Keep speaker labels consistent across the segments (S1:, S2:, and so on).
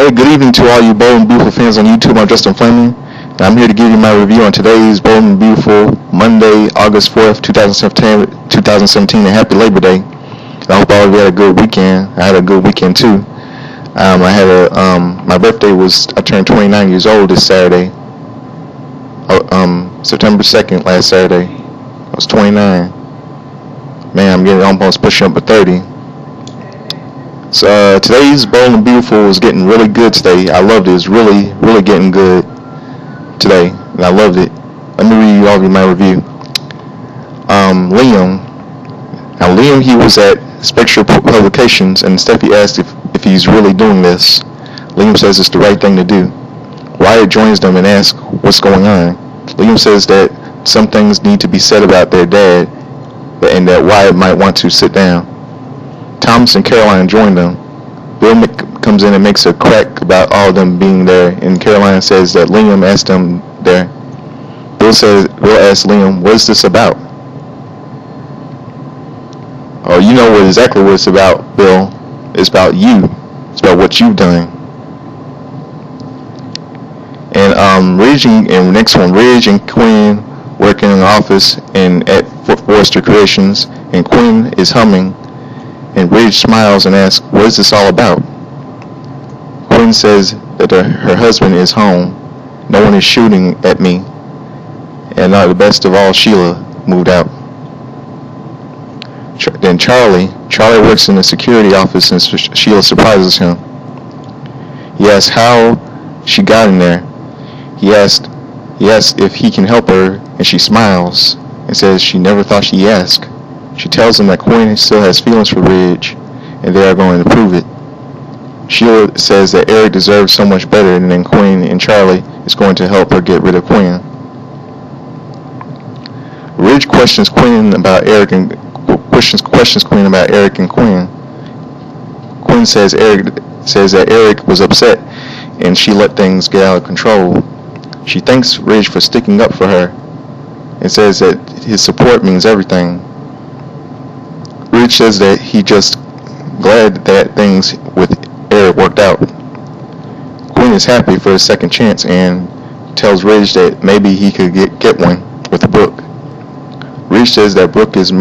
S1: Hey, good evening to all you Bold and Beautiful fans on YouTube. I'm Justin Fleming, and I'm here to give you my review on today's Bold and Beautiful Monday, August 4th, 2017, and happy Labor Day. I hope all of you had a good weekend. I had a good weekend too. My birthday I turned 29 years old this Saturday. September 2nd, last Saturday. I was 29. Man, I'm getting almost pushing up to 30. So today's Bold and Beautiful is getting really good today. I loved it. It's really, really getting good today, and I loved it. Let me read you all my review. Liam. Now Liam, he was at Spectre Publications, and Steffi asked if he's really doing this. Liam says it's the right thing to do. Wyatt joins them and asks what's going on. Liam says that some things need to be said about their dad, and that Wyatt might want to sit down. Thomas and Caroline join them. Bill comes in and makes a crack about all of them being there, and Caroline says that Liam asked them there. Bill asks Liam, what is this about? Oh, you know exactly what it's about, Bill. It's about you. It's about what you've done. And Ridge and Quinn work in an office at Forrester Creations, and Quinn is humming. And Ridge smiles and asks, what is this all about? Quinn says that her husband is home. No one is shooting at me. And the best of all, Sheila moved out. Then Charlie works in the security office, and Sheila surprises him. He asks how she got in there. He asks if he can help her, and she smiles and says she never thought she'd ask. She tells him that Quinn still has feelings for Ridge, and they are going to prove it. Sheila says that Eric deserves so much better, and then Quinn and Charlie is going to help her get rid of Quinn. Ridge questions Quinn about Eric and Quinn. Quinn says that Eric was upset, and she let things get out of control. She thanks Ridge for sticking up for her, and says that his support means everything. Ridge says that he just glad that things with Eric worked out. Quinn is happy for his second chance and tells Ridge that maybe he could get one with Brooke. Ridge says that Brooke is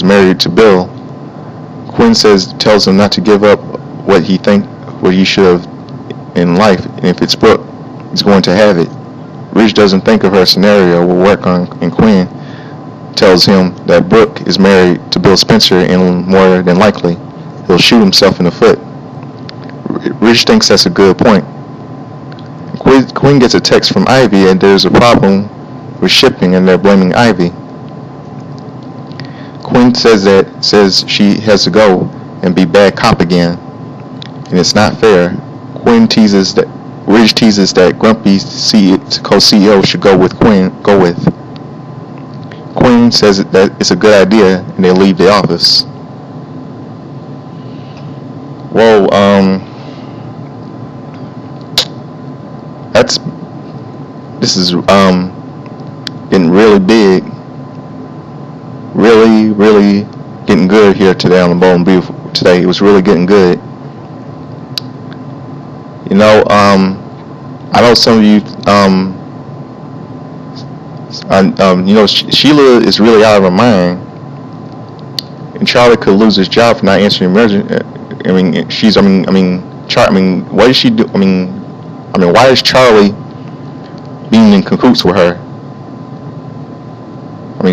S1: married to Bill. Quinn tells him not to give up what he should have in life, and if it's Brooke, he's going to have it. Ridge doesn't think of her scenario will work on, and Quinn tells him that Brooke is married to Bill Spencer, and more than likely, he'll shoot himself in the foot. Ridge thinks that's a good point. Quinn gets a text from Ivy, and there's a problem with shipping, and they're blaming Ivy. Quinn says she has to go and be bad cop again, and it's not fair. Ridge teases that Grumpy co-CEO should go with. Quinn says that it's a good idea, and they leave the office. Whoa, this is getting really big, really getting good here today on the Bold and Beautiful. Today it was really getting good. You know, I know some of you, Sheila is really out of her mind, and Charlie could lose his job for not answering emergency. What is she do? Why is Charlie being in cahoots with her?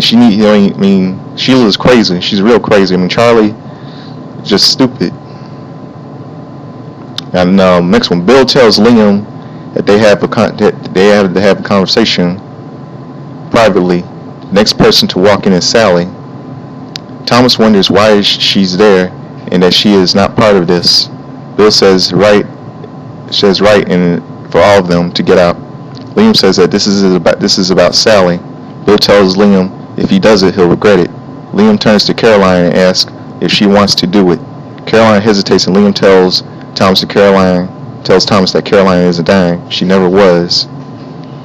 S1: Sheila is crazy. She's real crazy. Charlie is just stupid. And next one, Bill tells Liam that they have to have a conversation privately. The next person to walk in is Sally. Thomas wonders why she's there and that she is not part of this. Bill says right and for all of them to get out. Liam says that this is about Sally. Bill tells Liam if he does it, he'll regret it. Liam turns to Caroline and asks if she wants to do it. Caroline hesitates, and Liam tells Thomas that Caroline isn't dying. She never was.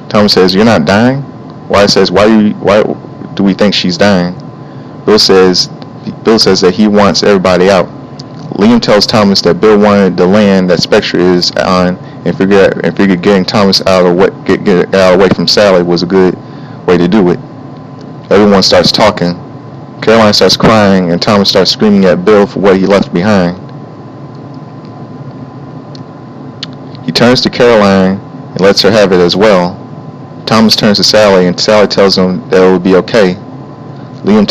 S1: Thomas says, "You're not dying?" Wyatt says, why do we think she's dying? Bill says that he wants everybody out. Liam tells Thomas that Bill wanted the land that Spectra is on, and figured getting Thomas out of away from Sally was a good way to do it. Everyone starts talking. Caroline starts crying, and Thomas starts screaming at Bill for what he left behind. He turns to Caroline and lets her have it as well. Thomas turns to Sally, and Sally tells him that it will be okay. Liam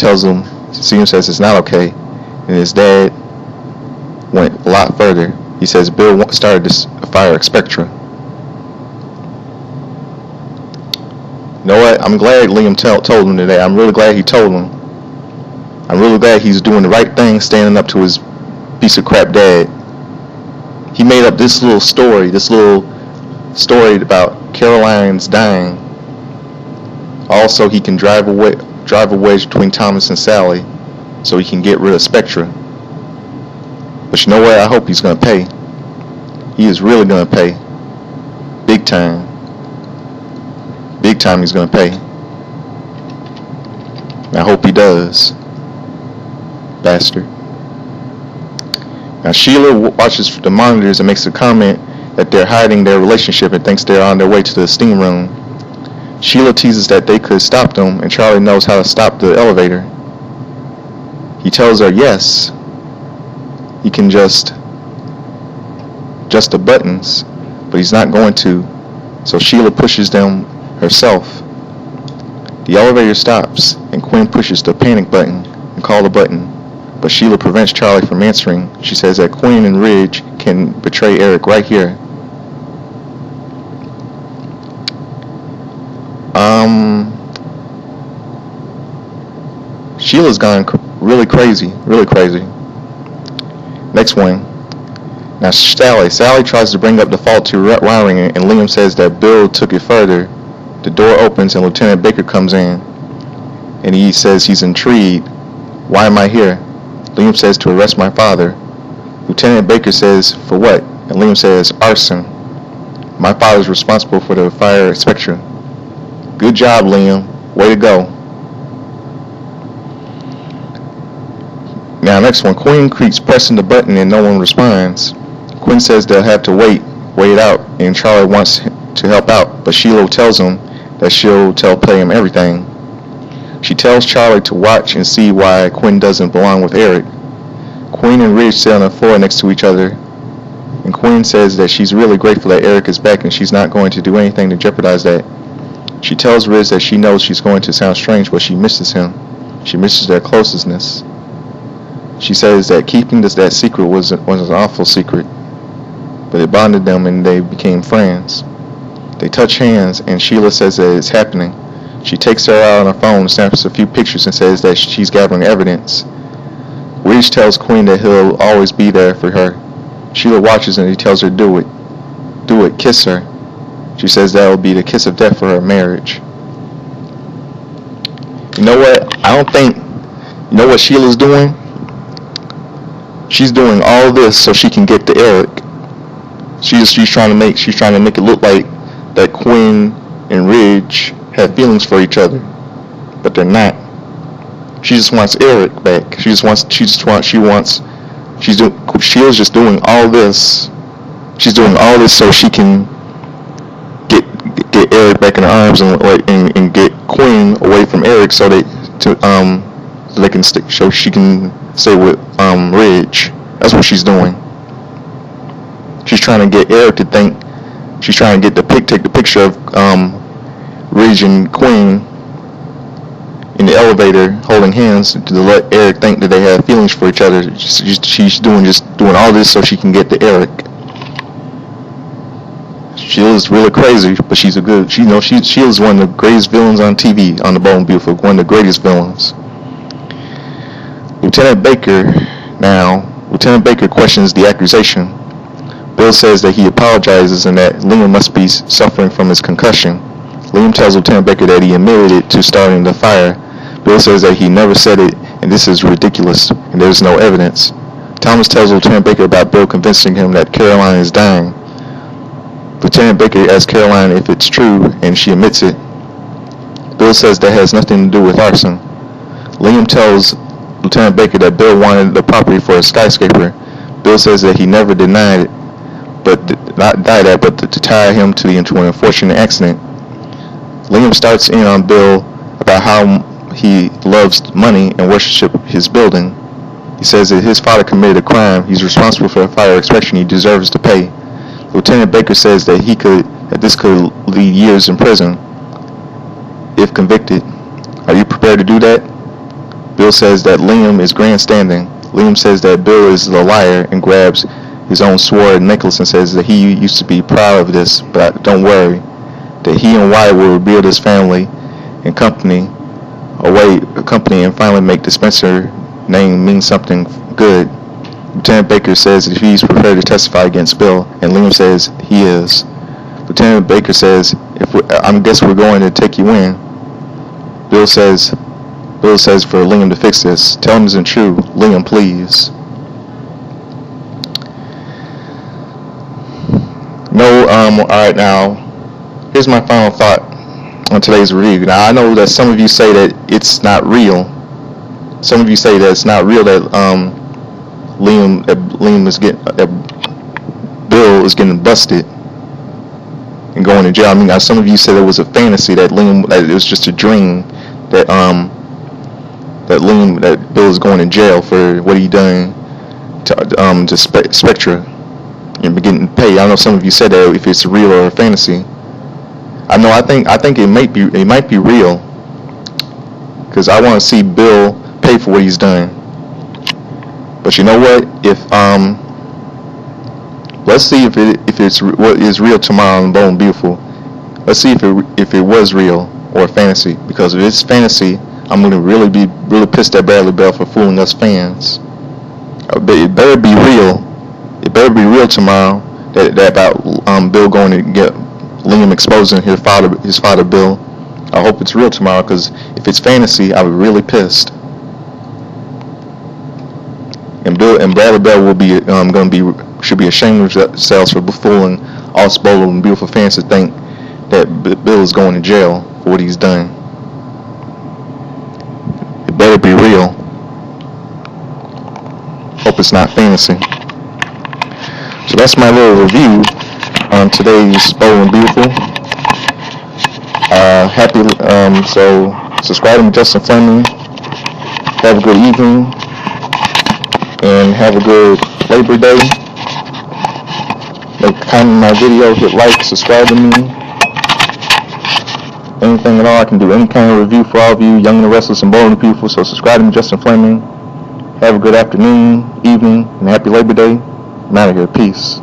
S1: says it's not okay, and his dad went a lot further. He says Bill started this fire at Spectra. You know what? I'm glad Liam told him today. I'm really glad he told him. I'm really glad he's doing the right thing, standing up to his piece of crap dad. He made up this little story about Caroline's dying. Also, he can drive a wedge between Thomas and Sally, so he can get rid of Spectra. But you know what? I hope he's going to pay. He is really going to pay. Big time. Big time he's going to pay. And I hope he does. Bastard. Now Sheila watches the monitors and makes a comment that they're hiding their relationship and thinks they're on their way to the steam room. Sheila teases that they could stop them, and Charlie knows how to stop the elevator. He tells her yes, he can just the buttons, but he's not going to, so Sheila pushes them herself. The elevator stops, and Quinn pushes the panic button and calls the button, but Sheila prevents Charlie from answering. She says that Quinn and Ridge can betray Eric right here. Sheila's gone really crazy. Next one. Now Sally tries to bring up the faulty wiring, and Liam says that Bill took it further. The door opens and Lieutenant Baker comes in, and he says he's intrigued. Why am I here? Liam says to arrest my father. Lieutenant Baker says, for what? And Liam says, arson. My father's responsible for the fire at Spectra. Good job, Liam. Way to go. Now, next one. Quinn keeps pressing the button and no one responds. Quinn says they'll have to wait it out, and Charlie wants to help out, but Sheila tells him that she'll pay him everything. She tells Charlie to watch and see why Quinn doesn't belong with Eric. Quinn and Ridge sit on the floor next to each other, and Quinn says that she's really grateful that Eric is back and she's not going to do anything to jeopardize that. She tells Ridge that she knows she's going to sound strange, but she misses him. She misses their closeness. She says that keeping that secret was an awful secret, but it bonded them and they became friends. They touch hands, and Sheila says that it's happening. She takes her out on her phone, snaps a few pictures, and says that she's gathering evidence. Ridge tells Quinn that he'll always be there for her. Sheila watches and he tells her, do it, kiss her. She says that will be the kiss of death for her marriage. You know what? You know what Sheila's doing? She's doing all this so she can get to Eric. She's trying to make it look like that Quinn and Ridge have feelings for each other, but they're not. She just wants Eric back. Sheila's just doing all this. She's doing all this so she can get Eric back in her arms and get Quinn away from Eric so they can stick. So she can stay with Ridge. That's what she's doing. She's trying to get Eric to think. She's trying to take the picture of Ridge and Quinn in the elevator holding hands to let Eric think that they have feelings for each other. She's doing all this so she can get to Eric. Sheila's really crazy, but she's a good. Sheila's one of the greatest villains on TV on The Bold and Beautiful. One of the greatest villains. Lieutenant Baker questions the accusation. Bill says that he apologizes and that Liam must be suffering from his concussion. Liam tells Lieutenant Baker that he admitted it to starting the fire. Bill says that he never said it and this is ridiculous and there's no evidence. Thomas tells Lieutenant Baker about Bill convincing him that Caroline is dying. Lieutenant Baker asks Caroline if it's true and she admits it. Bill says that has nothing to do with arson. Liam tells Lieutenant Baker that Bill wanted the property for a skyscraper, Bill says that he never denied it, but to tie him to an unfortunate accident. Liam starts in on Bill about how he loves money and worships his building. He says that his father committed a crime. He's responsible for a fire extraction. He deserves to pay. Lieutenant Baker says that this could lead years in prison if convicted. Are you prepared to do that? Bill says that Liam is grandstanding. Liam says that Bill is the liar and grabs his own sword necklace and says that he used to be proud of this, but don't worry, that he and Wyatt will rebuild his family and company and finally make the Spencer name mean something good. Lieutenant Baker says that he's prepared to testify against Bill, and Liam says he is. Lieutenant Baker says, I guess we're going to take you in. Bill says for Liam to fix this. Tell him it isn't true. Liam, please. Alright, now, here's my final thought on today's review. Now, I know that some of you say that it's not real. Some of you say that it's not real that Bill is getting busted and going to jail. I mean, some of you said it was a fantasy, that it was just a dream, that Bill is going to jail for what he done to Spectra and getting paid. I know some of you said that if it's real or a fantasy. I think it might be real, because I want to see Bill pay for what he's done. But you know what? Let's see if it's what is real tomorrow in Bold and Beautiful. Let's see if it was real or a fantasy. Because if it's fantasy, I'm gonna really be pissed at Bradley Bell for fooling us fans. It better be real. It better be real tomorrow. That about Bill going to get Liam exposing his father Bill. I hope it's real tomorrow, because if it's fantasy, I'll be really pissed. And Bradley Bell will be should be ashamed of themselves for fooling all us Bold and Beautiful fans to think that Bill is going to jail for what he's done. It better be real. Hope it's not fantasy. So that's my little review on today's Bold and Beautiful. So subscribe to Justin Fleming. Have a good evening and have a good Labor Day. Comment my video, hit like, subscribe to me. Anything at all, I can do any kind of review for all of you, young and restless and bold and beautiful. So subscribe to me, Justin Fleming. Have a good afternoon, evening, and happy Labor Day. I'm out of here. Peace.